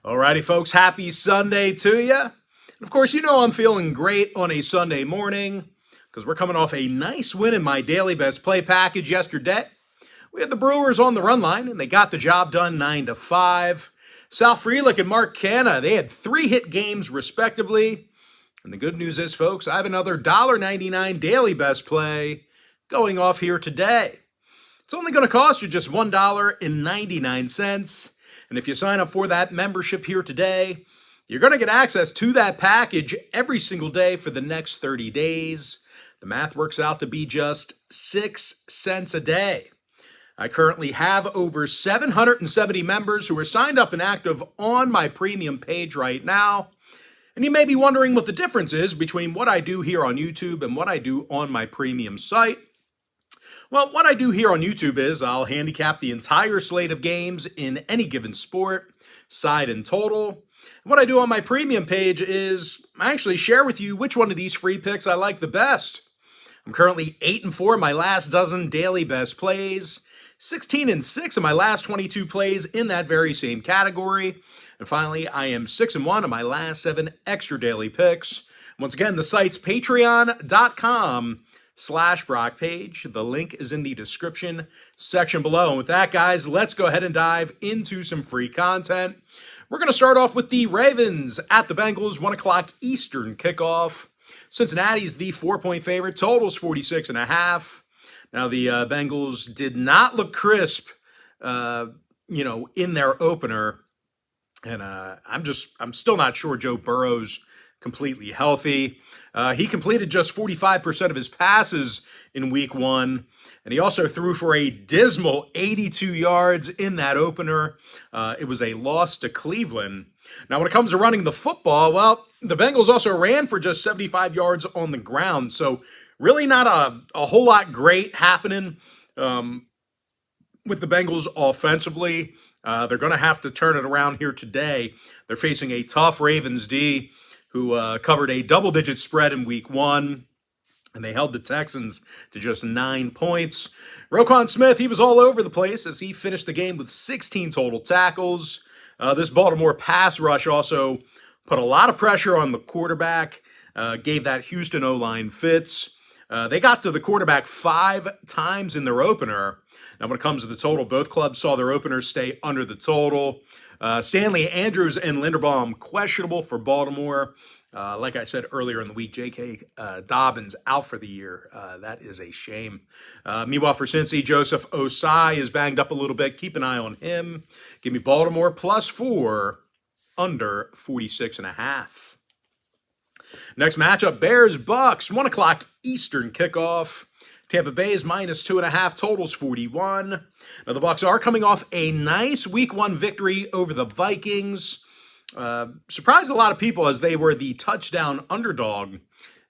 Alrighty, folks, happy Sunday to you. And of course, you know I'm feeling great on a Sunday morning because we're coming off a nice win in my daily best play package yesterday. We had the Brewers on the run line, and they got the job done 9-5. Sal Frelick and Mark Canha, they had 3-hit games respectively. And the good news is, folks, I have another $1.99 daily best play going off here today. It's only going to cost you just $1.99. And if you sign up for that membership here today, you're going to get access to that package every single day for the next 30 days. The math works out to be just 6 cents a day. I currently have over 770 members who are signed up and active on my premium page right now. And you may be wondering what the difference is between what I do here on YouTube and what I do on my premium site. Well, what I do here on YouTube is I'll handicap the entire slate of games in any given sport, side and total. And what I do on my premium page is I actually share with you which one of these free picks I like the best. I'm currently 8-4 in my last dozen daily best plays, 16-6 in my last 22 plays in that very same category. And finally, I am 6-1 in my last 7 extra daily picks. Once again, the site's patreon.com/Brock Page. The link is in the description section below. And with that, guys, let's go ahead and dive into some free content. We're going to start off with the Ravens at the Bengals, 1 o'clock Eastern kickoff. Cincinnati's the 4-point favorite, totals 46.5. Now, the Bengals did not look crisp, in their opener. And I'm still not sure Joe Burrow's completely healthy. He completed just 45% of his passes in week 1, and he also threw for a dismal 82 yards in that opener. It was a loss to Cleveland. Now, when it comes to running the football, well, the Bengals also ran for just 75 yards on the ground, so really not a whole lot great happening with the Bengals offensively. They're going to have to turn it around here today. They're facing a tough Ravens D who covered a double-digit spread in week 1, and they held the Texans to just 9 points. Roquan Smith, he was all over the place as he finished the game with 16 total tackles. This Baltimore pass rush also put a lot of pressure on the quarterback, gave that Houston O-line fits. They got to the quarterback 5 times in their opener. Now, when it comes to the total, both clubs saw their openers stay under the total. Stanley Andrews and Linderbaum questionable for Baltimore. Like I said earlier in the week, J.K. Dobbins out for the year. That is a shame. Meanwhile, for Cincy, Joseph Osai is banged up a little bit. Keep an eye on him. Give me Baltimore +4, under 46.5. Next matchup, Bears-Bucks, 1 o'clock Eastern kickoff. Tampa Bay is -2.5, totals 41. Now, the Bucs are coming off a nice Week 1 victory over the Vikings. Surprised a lot of people as they were the touchdown underdog.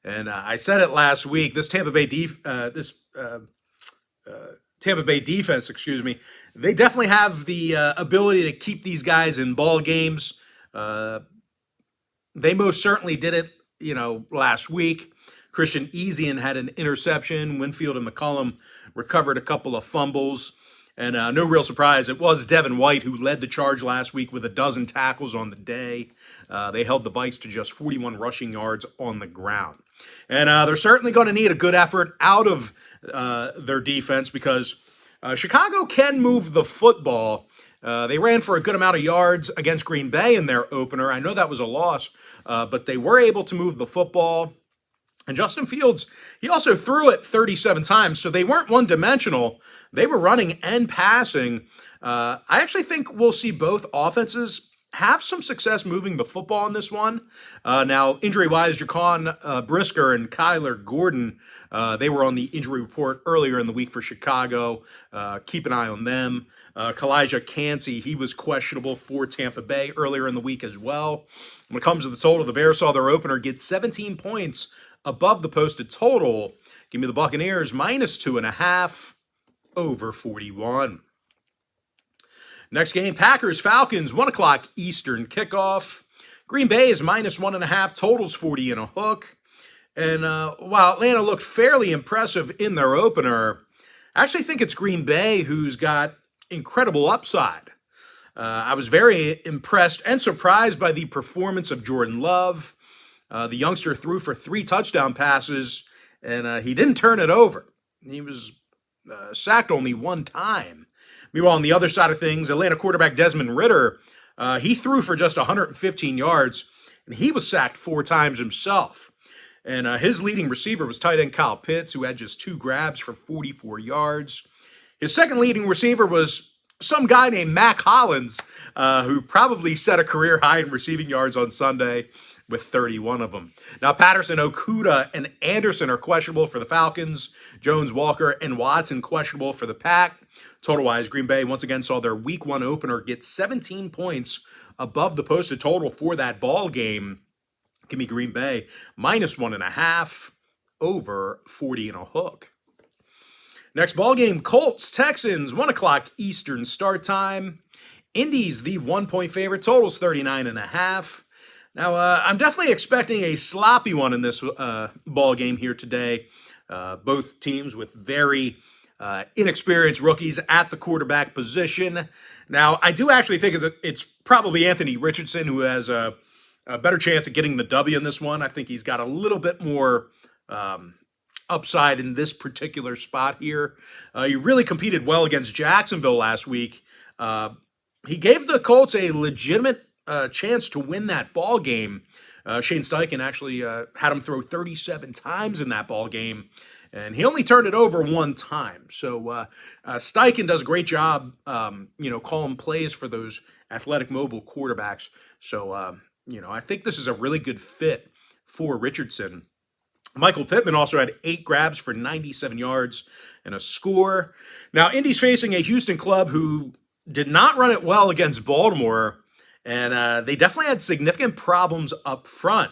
And I said it last week, this Tampa Bay defense, they definitely have the ability to keep these guys in ball games. They most certainly did it, last week. Christian Ezian had an interception. Winfield and McCollum recovered a couple of fumbles. And no real surprise, it was Devin White who led the charge last week with 12 tackles on the day. They held the Vikes to just 41 rushing yards on the ground. And they're certainly going to need a good effort out of their defense because Chicago can move the football. They ran for a good amount of yards against Green Bay in their opener. I know that was a loss, but they were able to move the football. And Justin Fields, he also threw it 37 times, so they weren't one-dimensional. They were running and passing. I actually think we'll see both offenses have some success moving the football in this one. Now, injury-wise, Jaquan Brisker and Kyler Gordon, they were on the injury report earlier in the week for Chicago. Keep an eye on them. Kalijah Cansey, he was questionable for Tampa Bay earlier in the week as well. When it comes to the total, the Bears saw their opener get 17 points above the posted total. Give me the Buccaneers -2.5, over 41. Next game, Packers-Falcons, 1 o'clock Eastern kickoff. Green Bay is -1.5, totals 40 and a hook. And while Atlanta looked fairly impressive in their opener, I actually think it's Green Bay who's got incredible upside. I was very impressed and surprised by the performance of Jordan Love. The youngster threw for 3 touchdown passes, and he didn't turn it over. He was sacked only 1 time. Meanwhile, on the other side of things, Atlanta quarterback Desmond Ridder, he threw for just 115 yards, and he was sacked 4 times himself. And his leading receiver was tight end Kyle Pitts, who had just 2 grabs for 44 yards. His second leading receiver was some guy named Mac Hollins, who probably set a career high in receiving yards on Sunday with 31 of them. Now, Patterson, Okudah, and Anderson are questionable for the Falcons. Jones, Walker, and Watson questionable for the Pack. Total-wise, Green Bay once again saw their Week 1 opener get 17 points above the posted total for that ball game. Give me Green Bay -1.5 over 40 and a hook. Next ball game, Colts, Texans, 1 o'clock Eastern start time. Indy's the 1-point favorite, totals 39.5. Now, I'm definitely expecting a sloppy one in this ball game here today. Both teams with very inexperienced rookies at the quarterback position. Now, I do actually think it's probably Anthony Richardson who has a better chance of getting the W in this one. I think he's got a little bit more upside in this particular spot here. He really competed well against Jacksonville last week. He gave the Colts a legitimate chance to win that ball game. Shane Steichen actually had him throw 37 times in that ball game, and he only turned it over 1 time. So Steichen does a great job, calling plays for those athletic, mobile quarterbacks. So, I think this is a really good fit for Richardson. Michael Pittman also had 8 grabs for 97 yards and a score. Now, Indy's facing a Houston club who did not run it well against Baltimore, and they definitely had significant problems up front.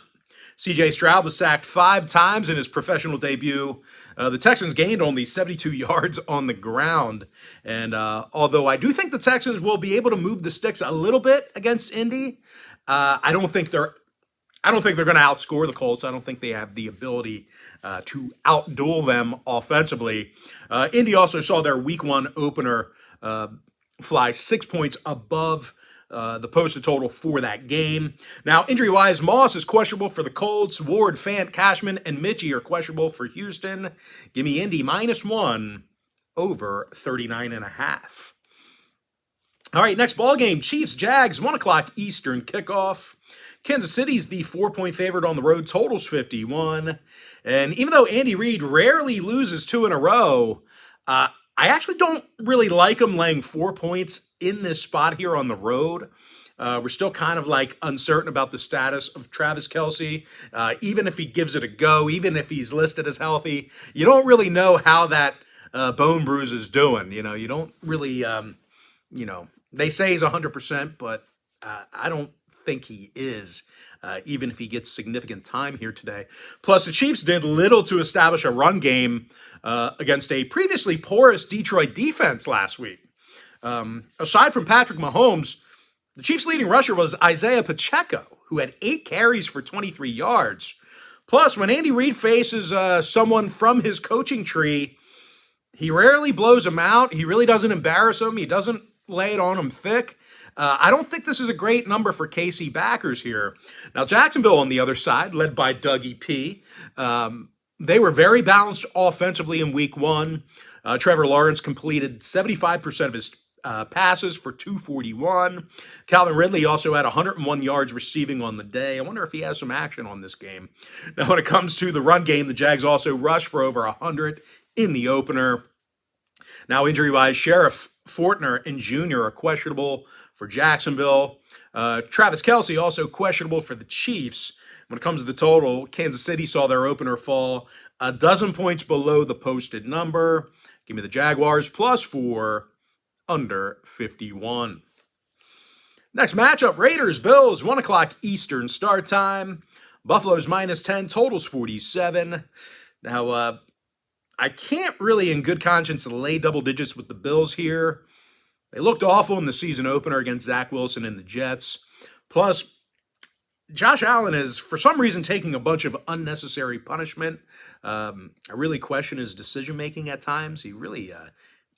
C.J. Stroud was sacked 5 times in his professional debut. The Texans gained only 72 yards on the ground. And although I do think the Texans will be able to move the sticks a little bit against Indy, I don't think they're going to outscore the Colts. I don't think they have the ability to outduel them offensively. Indy also saw their Week 1 opener fly 6 points above the posted total for that game. Now, injury-wise, Moss is questionable for the Colts. Ward, Fant, Cashman, and Mitchie are questionable for Houston. Give me Indy -1 over 39.5. All right, next ball game, Chiefs, Jags, 1 o'clock Eastern kickoff. Kansas City's the 4-point favorite on the road, totals 51. And even though Andy Reid rarely loses 2 in a row, I actually don't really like him laying 4 points in this spot here on the road. We're still kind of uncertain about the status of Travis Kelce. Even if he gives it a go, even if he's listed as healthy, you don't really know how that bone bruise is doing. You don't really, they say he's 100%, but I don't think he is, even if he gets significant time here today. Plus, the Chiefs did little to establish a run game against a previously porous Detroit defense last week. Aside from Patrick Mahomes, the Chiefs' leading rusher was Isaiah Pacheco, who had 8 carries for 23 yards. Plus, when Andy Reid faces someone from his coaching tree, he rarely blows him out. He really doesn't embarrass him. He doesn't lay it on him thick. I don't think this is a great number for KC backers here. Now, Jacksonville on the other side, led by Dougie P., they were very balanced offensively in Week 1. Trevor Lawrence completed 75% of his passes for 241. Calvin Ridley also had 101 yards receiving on the day. I wonder if he has some action on this game. Now, when it comes to the run game, the Jags also rushed for over 100 in the opener. Now, injury-wise, Sheriff Fortner and Jr. are questionable for Jacksonville. Travis Kelce also questionable for the Chiefs. When it comes to the total, Kansas City saw their opener fall 12 points below the posted number. Give me the Jaguars +4 under 51. Next matchup, Raiders, Bills, 1 o'clock Eastern start time. Buffalo's -10, totals 47. Now, I can't really in good conscience lay double digits with the Bills here. They looked awful in the season opener against Zach Wilson and the Jets. Plus, Josh Allen is, for some reason, taking a bunch of unnecessary punishment. I really question his decision-making at times. He really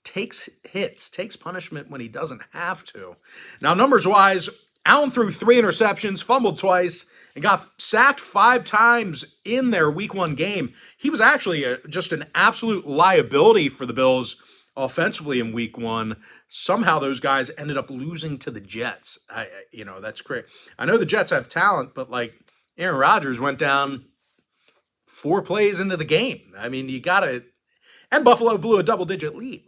takes hits, takes punishment when he doesn't have to. Now, numbers-wise, Allen threw 3 interceptions, fumbled twice, and got sacked 5 times in their Week 1 game. He was actually just an absolute liability for the Bills offensively in Week 1. Somehow those guys ended up losing to the Jets. That's great. I know the Jets have talent, but Aaron Rodgers went down 4 plays into the game. I mean, you got to... And Buffalo blew a double-digit lead.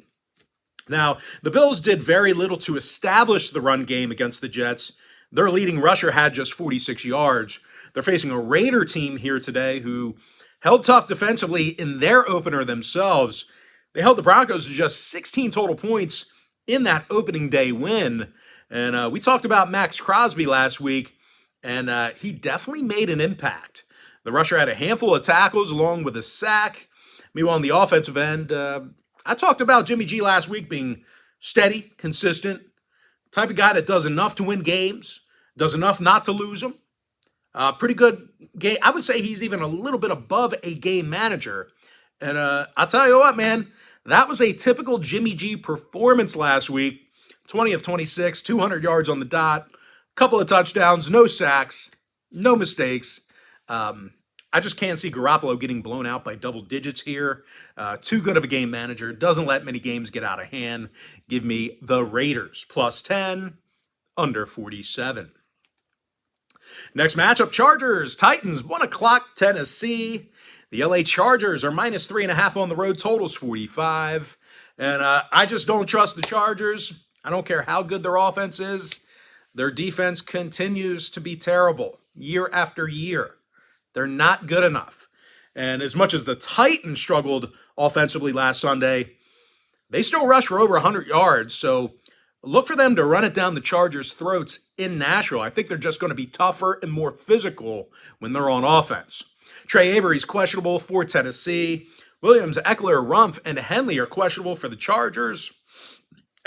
Now, the Bills did very little to establish the run game against the Jets. Their leading rusher had just 46 yards. They're facing a Raider team here today who held tough defensively in their opener themselves. They held the Broncos to just 16 total points in that opening day win. And we talked about Max Crosby last week, and he definitely made an impact. The rusher had a handful of tackles along with a sack. Meanwhile, on the offensive end, I talked about Jimmy G last week being steady, consistent, type of guy that does enough to win games, does enough not to lose them. Pretty good game. I would say he's even a little bit above a game manager. And I'll tell you what, man, that was a typical Jimmy G performance last week. 20 of 26, 200 yards on the dot, couple of touchdowns, no sacks, no mistakes. I just can't see Garoppolo getting blown out by double digits here. Too good of a game manager. Doesn't let many games get out of hand. Give me the Raiders. Plus 10, under 47. Next matchup, Chargers, Titans, 1 o'clock, Tennessee. The LA Chargers are minus 3.5 on the road. Totals 45. And I just don't trust the Chargers. I don't care how good their offense is. Their defense continues to be terrible year after year. They're not good enough. And as much as the Titans struggled offensively last Sunday, they still rushed for over 100 yards. So look for them to run it down the Chargers' throats in Nashville. I think they're just going to be tougher and more physical when they're on offense. Trey Avery's questionable for Tennessee. Williams, Eckler, Rumpf, and Henley are questionable for the Chargers.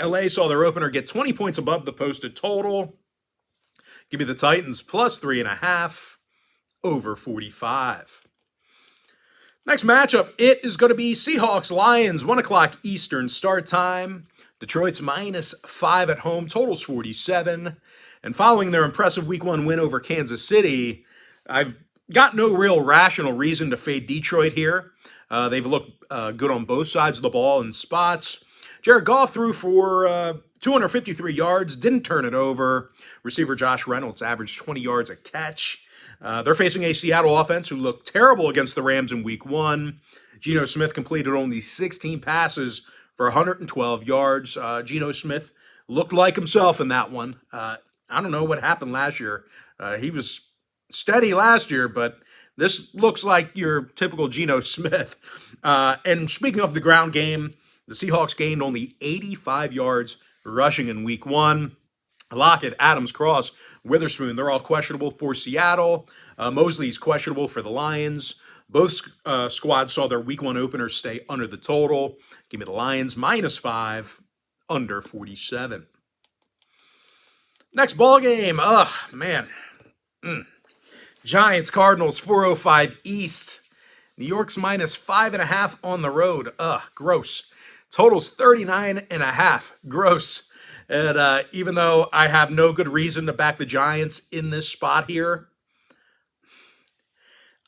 LA saw their opener get 20 points above the posted total. Give me the Titans plus 3.5. Over 45. Next matchup, it is going to be Seahawks-Lions, 1 o'clock Eastern start time. Detroit's minus 5 at home, totals 47. And following their impressive Week 1 win over Kansas City, I've got no real rational reason to fade Detroit here. They've looked good on both sides of the ball in spots. Jared Goff threw for 253 yards, didn't turn it over. Receiver Josh Reynolds averaged 20 yards a catch. They're facing a Seattle offense who looked terrible against the Rams in Week 1. Geno Smith completed only 16 passes for 112 yards. Geno Smith looked like himself in that one. I don't know what happened last year. He was steady last year, but this looks like your typical Geno Smith. And speaking of the ground game, the Seahawks gained only 85 yards rushing in Week 1. Lockett, Adams, Cross, Witherspoon, they're all questionable for Seattle. Mosley's questionable for the Lions. Both squads saw their Week 1 openers stay under the total. Give me the Lions, minus 5, under 47. Next ball game. Man. Giants, Cardinals, 405 East. New York's minus 5.5 on the road. Gross. Totals 39.5. Gross. And even though I have no good reason to back the Giants in this spot here,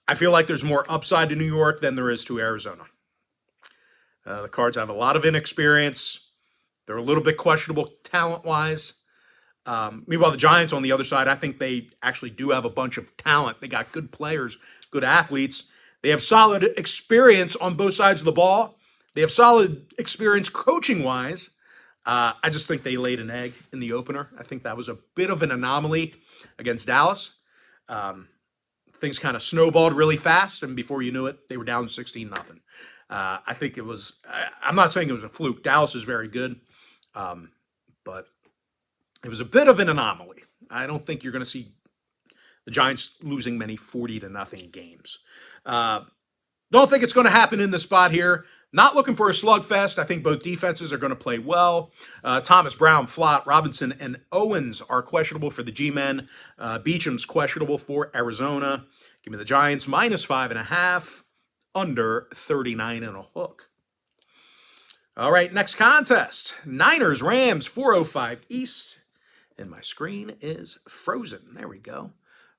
I feel like there's more upside to New York than there is to Arizona. The Cards have a lot of inexperience. They're a little bit questionable talent-wise. Meanwhile, the Giants on the other side, I think they actually do have a bunch of talent. They got good players, good athletes. They have solid experience on both sides of the ball. They have solid experience coaching-wise. I just think they laid an egg in the opener. I think that was a bit of an anomaly against Dallas. Things kind of snowballed really fast, and before you knew it, they were down 16-0. I think it was, I'm not saying it was a fluke. Dallas is very good, but it was a bit of an anomaly. I don't think you're going to see the Giants losing many 40-0 games. Don't think it's going to happen in this spot here. Not looking for a slugfest. I think both defenses are going to play well. Thomas, Brown, Flott, Robinson, and Owens are questionable for the G-men. Beacham's questionable for Arizona. Give me the Giants, minus 5.5, under 39.5. All right, next contest. Niners, Rams, 4:05 East. And my screen is frozen. There we go.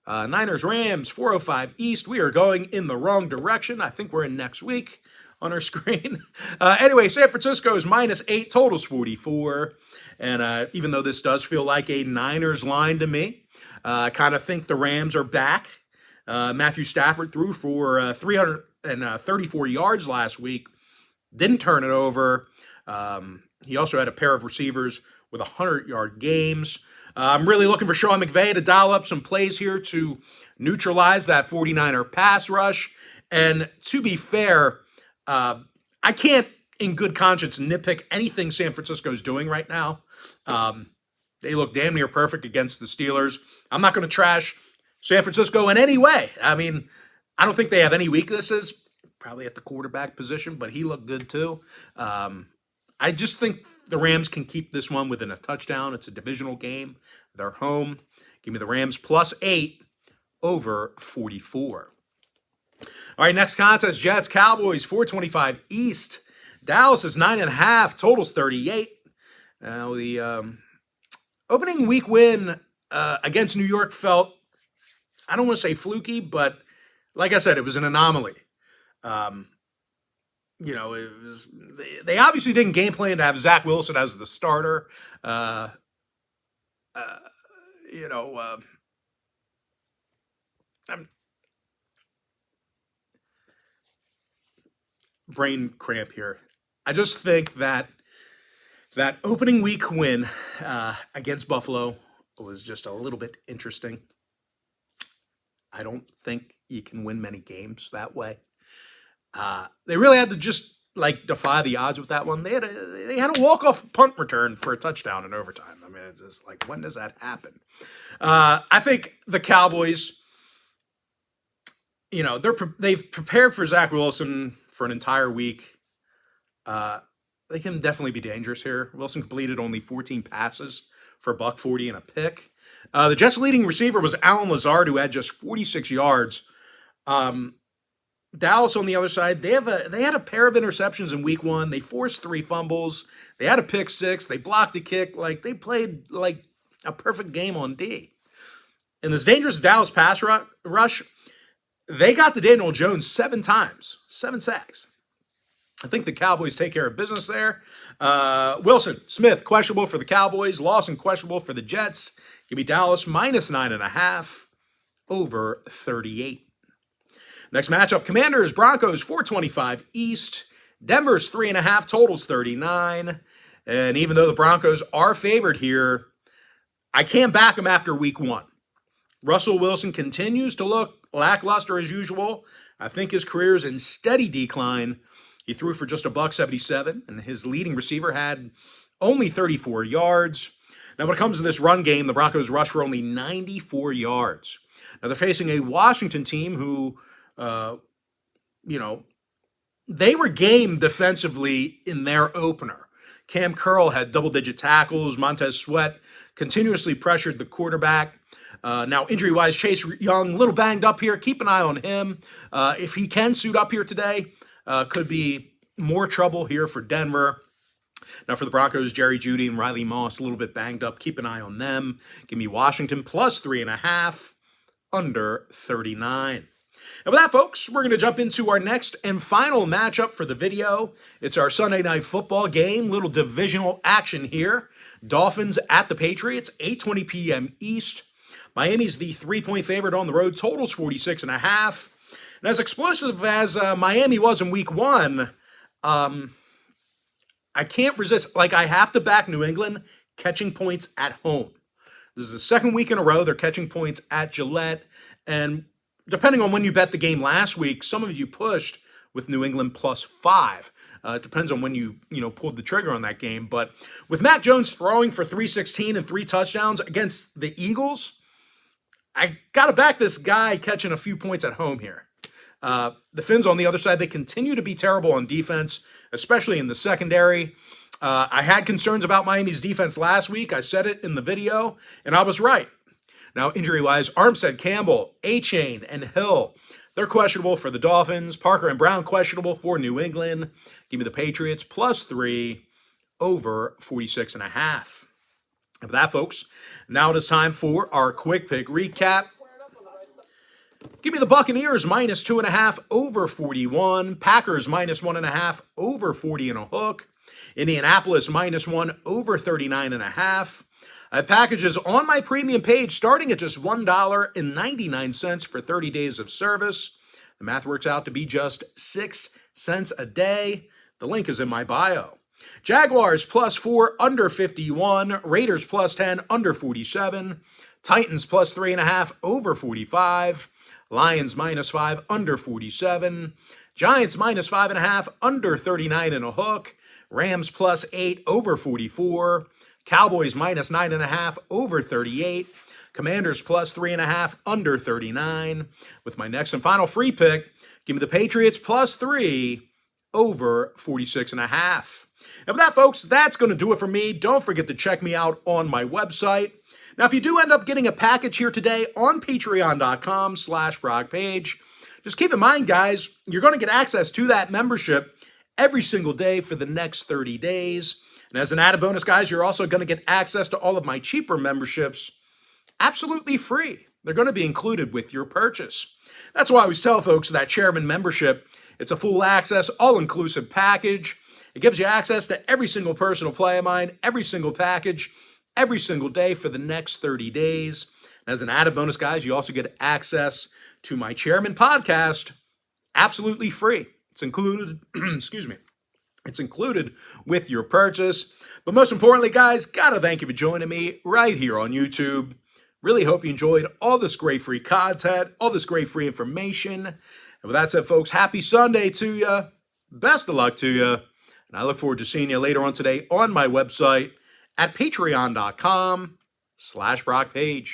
Niners, Rams, 4:05 East. We are going in the wrong direction. I think we're in next week on our screen. Anyway, San Francisco is -8, totals 44. And even though this does feel like a Niners line to me, I kind of think the Rams are back. Matthew Stafford threw for 334 yards last week. Didn't turn it over. He also had a pair of receivers with 100-yard games. I'm really looking for Sean McVay to dial up some plays here to neutralize that 49er pass rush. And to be fair, I can't in good conscience nitpick anything San Francisco's doing right now. They look damn near perfect against the Steelers. I'm not going to trash San Francisco in any way. I mean, I don't think they have any weaknesses, probably at the quarterback position, but he looked good too. I just think the Rams can keep this one within a touchdown. It's a divisional game. They're home. Give me the Rams +8 over 44. All right, next contest, Jets, Cowboys, 4:25 East. Dallas is 9.5, totals 38. Now, the opening week win against New York felt, I don't want to say fluky, but like I said, it was an anomaly. It was they obviously didn't game plan to have Zach Wilson as the starter. I'm brain cramp here. I just think that opening week win against Buffalo was just a little bit interesting. I don't think you can win many games that way. They really had to just defy the odds with that one. They had a walk-off punt return for a touchdown in overtime. I mean, it's just like, when does that happen? I think the Cowboys, they've prepared for Zach Wilson for an entire week. They can definitely be dangerous here. Wilson completed only 14 passes for $140 and a pick. The Jets' leading receiver was Allen Lazard, who had just 46 yards. Dallas on the other side, they had a pair of interceptions in week 1. They forced 3 fumbles. They had a pick 6. They blocked a kick. They played a perfect game on D. In this dangerous Dallas pass rush, they got to Daniel Jones 7 times, 7 sacks. I think the Cowboys take care of business there. Wilson, Smith, questionable for the Cowboys. Lawson, questionable for the Jets. Give me Dallas -9.5 over 38. Next matchup, Commanders, Broncos, 4:25 East. Denver's 3.5, totals 39. And even though the Broncos are favored here, I can't back them after week 1. Russell Wilson continues to look lackluster as usual. I think his career is in steady decline. He threw for just $177, and his leading receiver had only 34 yards. Now, when it comes to this run game, the Broncos rushed for only 94 yards. Now, they're facing a Washington team who, they were game defensively in their opener. Cam Curl had double-digit tackles. Montez Sweat continuously pressured the quarterback. Now, injury-wise, Chase Young, a little banged up here. Keep an eye on him. If he can suit up here today, could be more trouble here for Denver. Now, for the Broncos, Jerry Jeudy and Riley Moss, a little bit banged up. Keep an eye on them. Give me Washington +3.5, under 39. And with that, folks, we're going to jump into our next and final matchup for the video. It's our Sunday Night Football game. Little divisional action here. Dolphins at the Patriots, 8:20 p.m. East. Miami's the 3-point favorite on the road. Totals 46.5. And as explosive as Miami was in week 1, I can't resist. I have to back New England catching points at home. This is the second week in a row they're catching points at Gillette. And depending on when you bet the game last week, some of you pushed with New England +5. It depends on when you pulled the trigger on that game. But with Mac Jones throwing for 316 and 3 touchdowns against the Eagles, I got to back this guy catching a few points at home here. The Finns on the other side, they continue to be terrible on defense, especially in the secondary. I had concerns about Miami's defense last week. I said it in the video, and I was right. Now, injury-wise, Armstead, Campbell, Achane, and Hill, They're questionable for the Dolphins. Parker and Brown questionable for New England. Give me the Patriots +3 over 46.5. With that, folks, now it is time for our quick pick recap. Give me the Buccaneers -2.5 over 41. Packers -1.5 over 40 and a hook. Indianapolis -1 over 39.5. I have packages on my premium page starting at just $1.99 for 30 days of service. The math works out to be just 6 cents a day. The link is in my bio. Jaguars +4 under 51. Raiders +10 under 47. Titans +3.5 over 45. Lions -5 under 47. Giants -5.5 under 39 and a hook. Rams +8 over 44. Cowboys -9.5 over 38. Commanders +3.5 under 39. With my next and final free pick, give me the Patriots +3 over 46.5. And with that, folks, that's going to do it for me. Don't forget to check me out on my website. Now, if you do end up getting a package here today on patreon.com/BrockPage, just keep in mind, guys, you're going to get access to that membership every single day for the next 30 days. And as an added bonus, guys, you're also going to get access to all of my cheaper memberships absolutely free. They're going to be included with your purchase. That's why I always tell folks that Chairman membership, it's a full access, all-inclusive package. It gives you access to every single personal play of mine, every single package, every single day for the next 30 days. And as an added bonus, guys, you also get access to my Chairman podcast absolutely free. It's included, excuse me, it's included with your purchase. But most importantly, guys, gotta thank you for joining me right here on YouTube. Really hope you enjoyed all this great free content, all this great free information. And with that said, folks, happy Sunday to you. Best of luck to you. And I look forward to seeing you later on today on my website at patreon.com/BrockPage.